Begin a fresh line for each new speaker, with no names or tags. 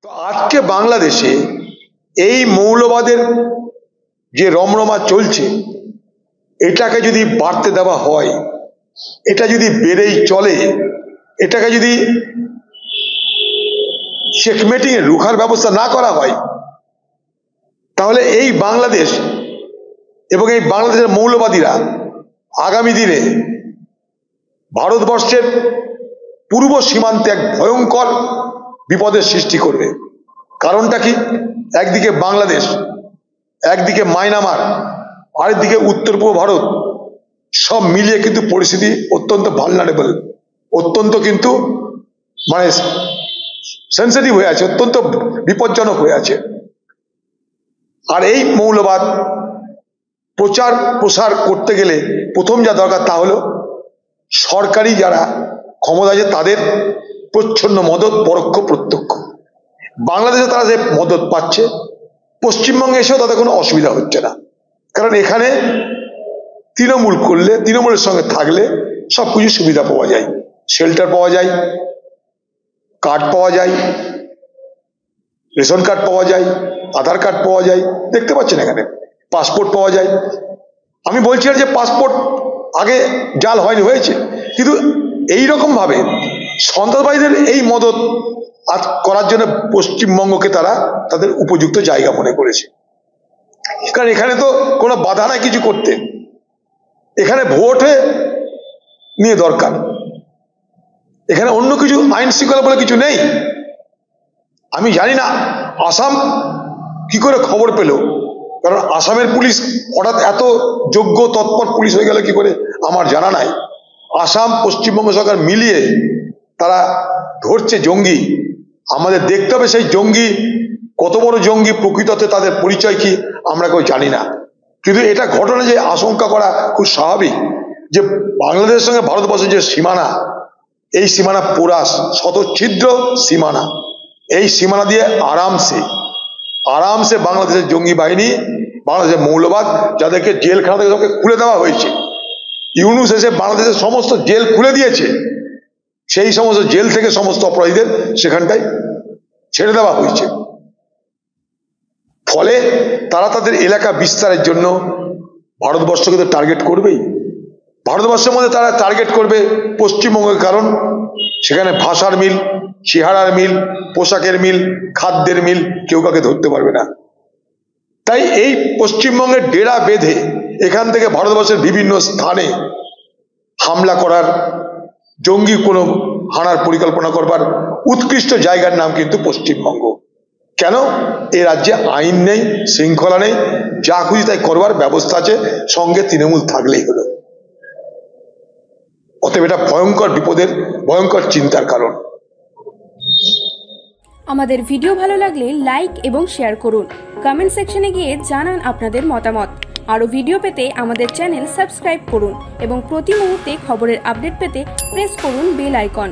তো আজকে বাংলাদেশে এই মৌলবাদের যে রমরমা চলছে, এটাকে যদি বাড়তে দেওয়া হয়, এটা যদি বেড়েই চলে, এটাকে যদি চেকমেটিং এ রুখার ব্যবস্থা না করা হয়, তাহলে এই বাংলাদেশ এবং এই বাংলাদেশের মৌলবাদীরা আগামী দিনে ভারতবর্ষের পূর্ব সীমান্তে এক ভয়ঙ্কর বিপদের সৃষ্টি করবে। কারণটা কি? একদিকে বাংলাদেশ, একদিকে মায়ানমার, আরেকদিকে উত্তর পূর্ব ভারত, সব মিলিয়ে কিন্তু পরিস্থিতি অত্যন্ত ভালনারেবল, অত্যন্ত কিন্তু মানে সেন্সিটিভ হয়ে আছে, অত্যন্ত বিপজ্জনক হয়ে আছে। আর এই মৌলবাদ প্রচার প্রসার করতে গেলে প্রথম যা দরকার তা হলো সরকারি যারা ক্ষমতা আছে তাদের প্রচ্ছন্ন মদত, পরোক্ষ প্রত্যক্ষ। বাংলাদেশে তারা যে মদত পাচ্ছে, পশ্চিমবঙ্গে এসেও তাদের কোনো অসুবিধা হচ্ছে না, কারণ এখানে তৃণমূল করলে, তৃণমূলের সঙ্গে থাকলে সব কিছু সুবিধা পাওয়া যায়, শেল্টার পাওয়া যায়, কার্ড পাওয়া যায়, রেশন কার্ড পাওয়া যায়, আধার কার্ড পাওয়া যায়, দেখতে পাচ্ছেন এখানে পাসপোর্ট পাওয়া যায়। আমি বলছি যে পাসপোর্ট আগে জাল হয়নি, হয়েছে, কিন্তু এইরকম ভাবে সন্ত্রাসবাদীদের এই মদত করার জন্য পশ্চিমবঙ্গকে তারা তাদের উপযুক্ত জায়গা মনে করেছে। কারণ এখানে তো কোনো বাধা নাই কিছু করতে, এখানে ভোটে নিয়ে দরকার, এখানে অন্য কিছু আইন শৃঙ্খলা বলে কিছু নেই। আমি জানি না আসাম কি করে খবর পেল, কারণ আসামের পুলিশ হঠাৎ এত যোগ্য তৎপর পুলিশ হয়ে গেল কি করে আমার জানা নাই। আসাম পশ্চিমবঙ্গ সরকার মিলিয়ে তারা ধরছে জঙ্গি। আমাদের দেখতে হবে সেই জঙ্গি কত বড় জঙ্গি, প্রকৃততে তাদের পরিচয় কি আমরা কেউ জানি না। কিন্তু এটা ঘটনা যে আশঙ্কা করা খুব স্বাভাবিক, যে বাংলাদেশের সঙ্গে ভারতবর্ষের যে সীমানা, এই সীমানা পুরা শতচ্ছিদ্র সীমানা, এই সীমানা দিয়ে আরামসে বাংলাদেশের জঙ্গি বাহিনী, বাংলাদেশের মৌলবাদ, যাদেরকে জেলখানা থেকে সবকে খুলে দেওয়া হয়েছে, ইউনূস এসে বাংলাদেশের সমস্ত জেল খুলে দিয়েছে, সেই সমস্ত জেল থেকে সমস্ত অপরাধীদের সেখানটায় ছেড়ে দেওয়া হয়েছে। ফলে তারা তাদের এলাকা বিস্তারের জন্য ভারতবর্ষকে তো টার্গেট করবেই। ভারতবর্ষের মধ্যে তারা টার্গেট করবে পশ্চিমবঙ্গের, কারণ সেখানে ভাষার মিল, চেহারার মিল, পোশাকের মিল, খাদ্যের মিল, কেউ কাউকে ধরতে পারবে না। তাই এই পশ্চিমবঙ্গের ডেরা বেঁধে এখান থেকে ভারতবর্ষের বিভিন্ন স্থানে হামলা করার, জঙ্গি কোনো হানার পরিকল্পনা করবার উৎকৃষ্ট জায়গার নাম কিন্তু পশ্চিমবঙ্গ। কেন? এ রাজ্যে আইন নেই, শৃঙ্খলা নেই, যা খুশি তাই করবার ব্যবস্থা আছে, সঙ্গে তৃণমূল থাকলেই হলো। অতএব এটা ভয়ঙ্কর বিপদের, ভয়ঙ্কর চিন্তার কারণ।
আমাদের ভিডিও ভালো লাগলে লাইক এবং শেয়ার করুন, কমেন্ট সেকশনে গিয়ে জানান আপনাদের মতামত। আরও ভিডিও পেতে আমাদের চ্যানেল সাবস্ক্রাইব করুন এবং প্রতি মুহূর্তে খবরের আপডেট পেতে প্রেস করুন বেল আইকন।